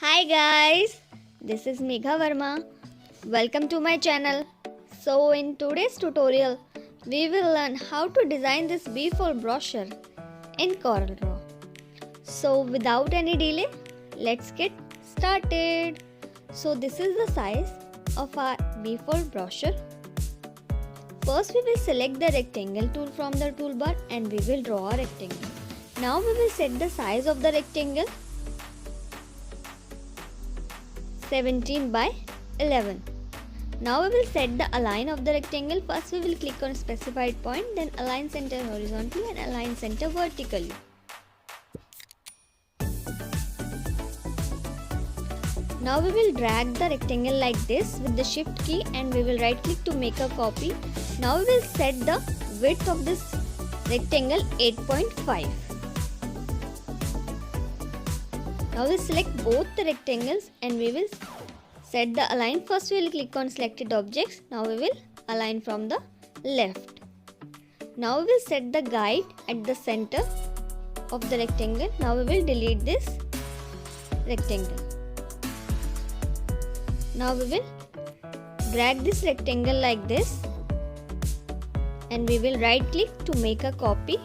Hi guys, this is Megha Verma. Welcome to my channel. So in today's tutorial, we will learn how to design this B4 brochure in CorelDRAW. So without any delay, let's get started. So this is the size of our B4 brochure. First we will select the rectangle tool from the toolbar and we will draw a rectangle. Now we will set the size of the rectangle 17 by 11. Now we will set the align of the rectangle. First we will click on specified point, then align center horizontally and align center vertically. Now we will drag the rectangle like this with the shift key and we will right click to make a copy. Now we will set the width of this rectangle 8.5. Now we will select both the rectangles and we will set the align. First we will click on selected objects. Now we will align from the left. Now we will set the guide at the center of the rectangle. Now we will delete this rectangle. Now we will drag this rectangle like this and we will right click to make a copy.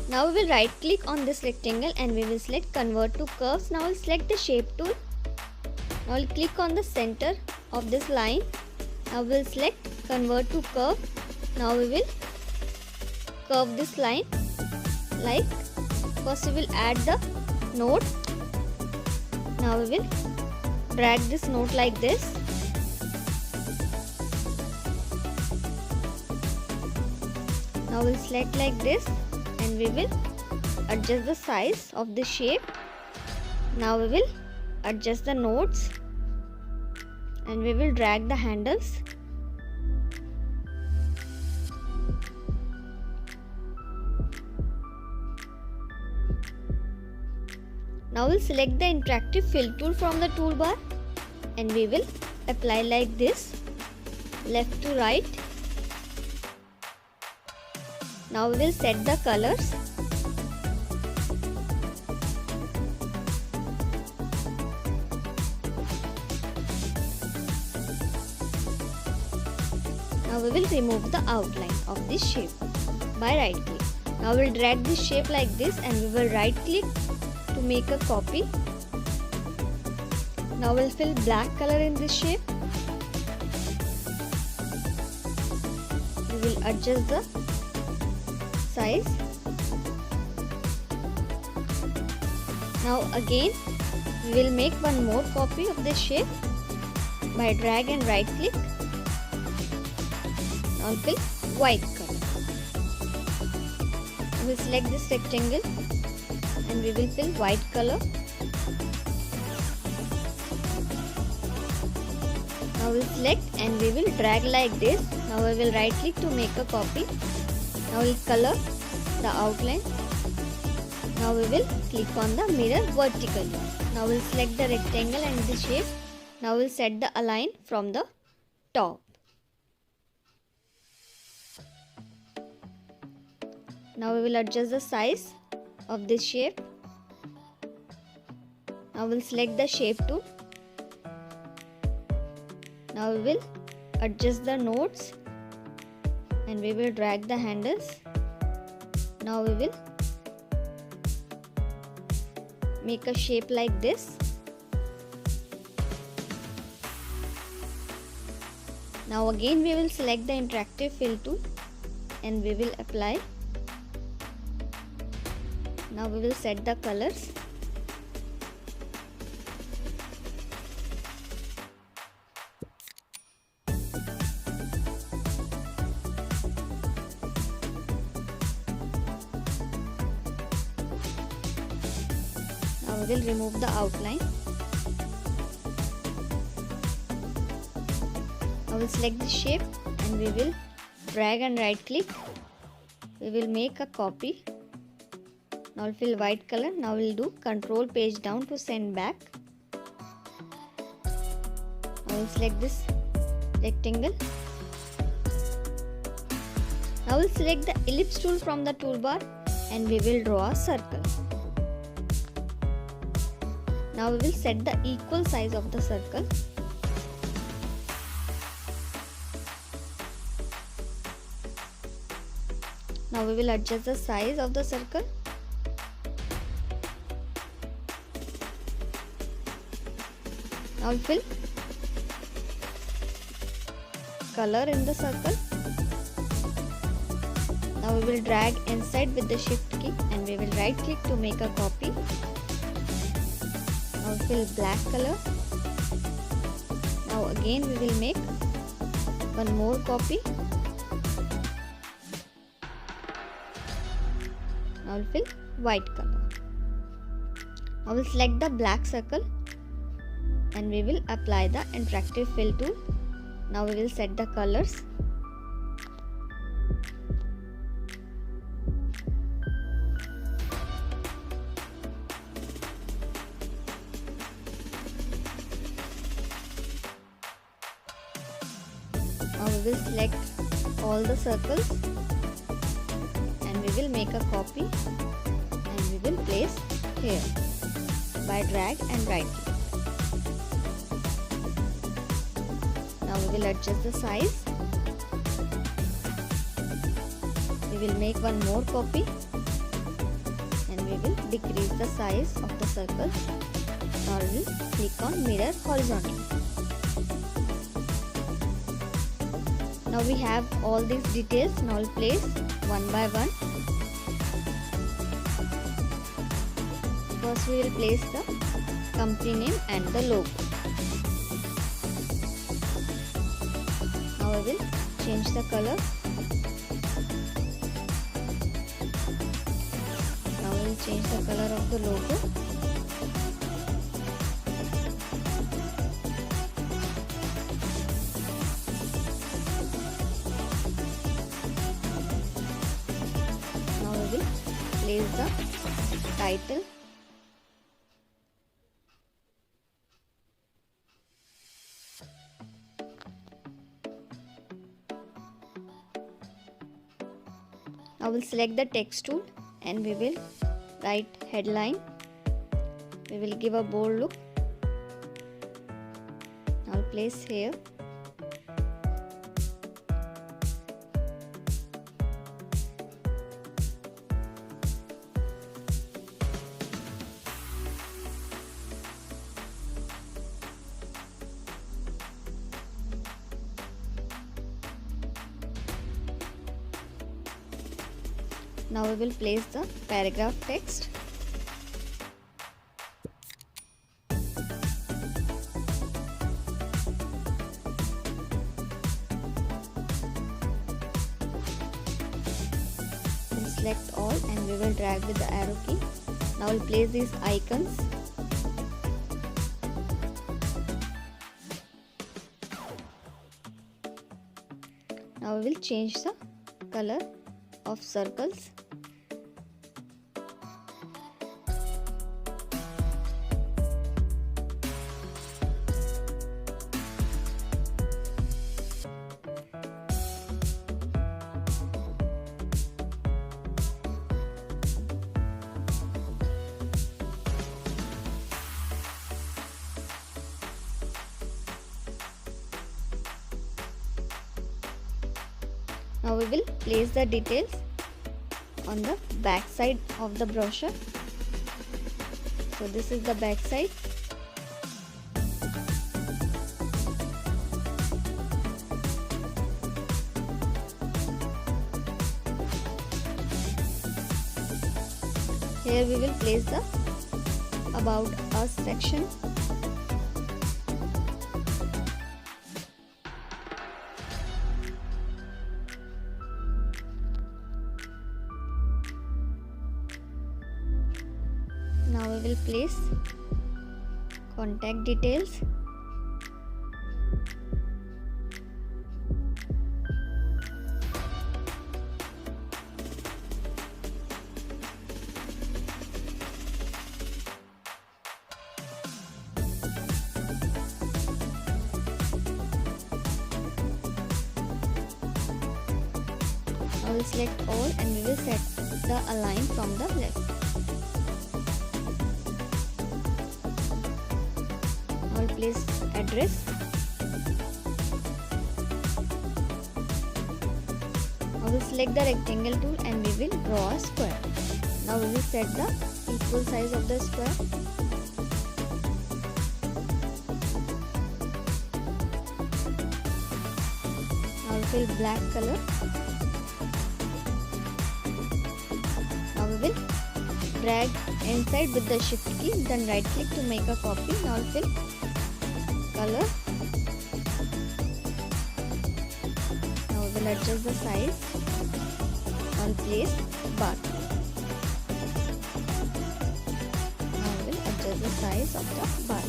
Now we will right click on this rectangle and we will select convert to curves. Now we will select the shape tool. Now we will click on the center of this line. Now we will select convert to curve. Now we will curve this line like first we will add the node. Now we will drag this node like this. Now we will select like this and we will adjust the size of the shape. Now we will adjust the nodes and we will drag the handles. Now we'll select the interactive fill tool from the toolbar and we will apply like this, left to right. Now we will set the colors. Now we will remove the outline of this shape by right click. Now we will drag this shape like this and we will right click to make a copy. Now we will fill black color in this shape. We will adjust the size. Now again we will make one more copy of this shape by drag and right click. Now fill white color. We will select this rectangle and we will fill white color. Now we will select and we will drag like this. Now we will right click to make a copy. Now we will color the outline. Now we will click on the mirror vertically. Now we will select the rectangle and the shape. Now we will set the align from the top. Now we will adjust the size of this shape. Now we will select the shape tool. Now we will adjust the nodes and we will drag the handles. Now we will make a shape like this. Now again we will select the interactive fill tool and we will apply. Now we will set the colors. Now we will remove the outline. Now we will select the shape and we will drag and right click. We will make a copy. Now we'll fill white color. Now we'll do control page down to send back. Now we'll select this rectangle. Now we'll select the ellipse tool from the toolbar and we will draw a circle. Now we will set the equal size of the circle. Now we will adjust the size of the circle. Now we will color in the circle. Now we will drag inside with the shift key and we will right click to make a copy. Now fill black color. Now again we will make one more copy. Now we'll fill white color. Now we'll select the black circle and we will apply the interactive fill tool. Now we will set the colors. Now we will select all the circles and we will make a copy and we will place here by drag and right click. Now we will adjust the size. We will make one more copy and we will decrease the size of the circle. Now we will click on mirror horizontally. Now we have all these details. Now we'll place one by one. First we will place the company name and the logo. Now we will change the color. Now we will change the color of the logo. Now we will place the title. I will select the text tool and we will write headline. We will give a bold look. I'll place here. Now we will place the paragraph text. We'll select all and we will drag with the arrow key. Now we'll place these icons. Now we will change the color of circles. Now we will place the details on the back side of the brochure. So this is the back side. Here we will place the About Us section. Now we will place contact details. I will select all and we will set the align from the left. Now we'll place address. Now we'll select the rectangle tool and we will draw a square. Now we will set the equal size of the square. Now we fill black color. Now we will drag inside with the shift key, then right click to make a copy. Now we'll fill color. Now we will adjust the size. Now we'll place bar. Now we will adjust the size of the bar.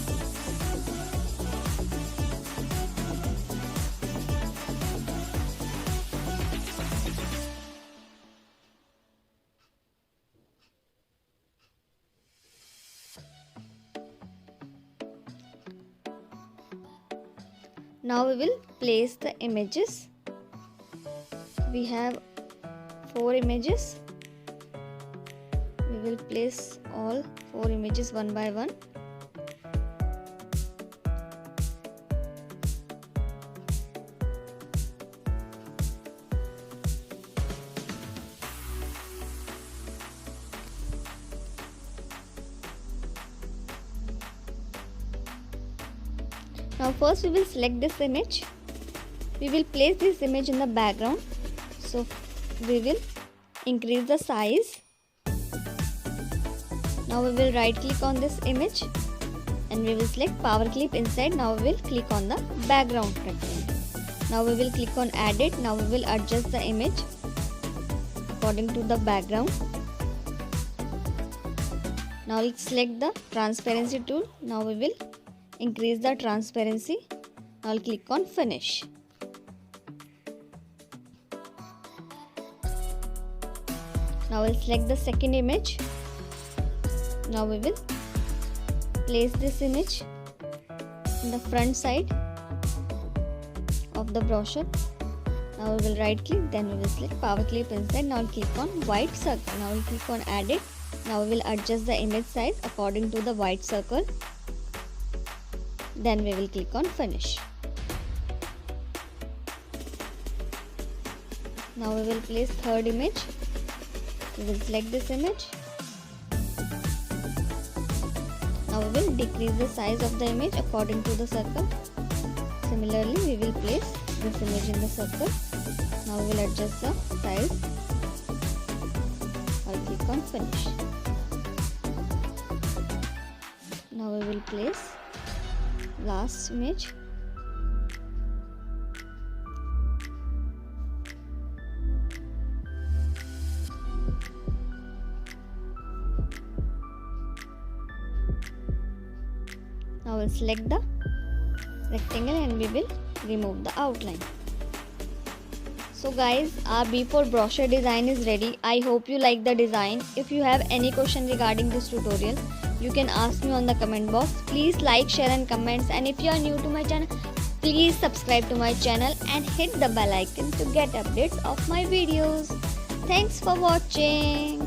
Now we will place the images. We have 4 images. We will place all 4 images one by one. Now first we will select this image. We will place this image in the background. So we will increase the size. Now we will right click on this image and we will select power clip inside. Now we will click on the background rectangle. Now we will click on edit. Now we will adjust the image according to the background. Now let's select the transparency tool. Now we will increase the transparency. Now I'll click on finish. Now we'll select the second image. Now we will place this image in the front side of the brochure. Now we will right click, then we will select power clip inside. Now I'll click on white circle. Now we'll click on edit. Now we will adjust the image size according to the white circle. Then we will click on finish. Now we will place third image. We will select this image. Now we will decrease the size of the image according to the circle. Similarly, we will place this image in the circle. Now we will adjust the size. I'll click on finish. Now we will place last image. Now we'll select the rectangle and we will remove the outline. So guys, our B4 brochure design is ready. I hope you like the design. If you have any question regarding this tutorial, you can ask me on the comment box. Please like, share and comments, and if you are new to my channel, please subscribe to my channel and hit the bell icon to get updates of my videos. Thanks for watching.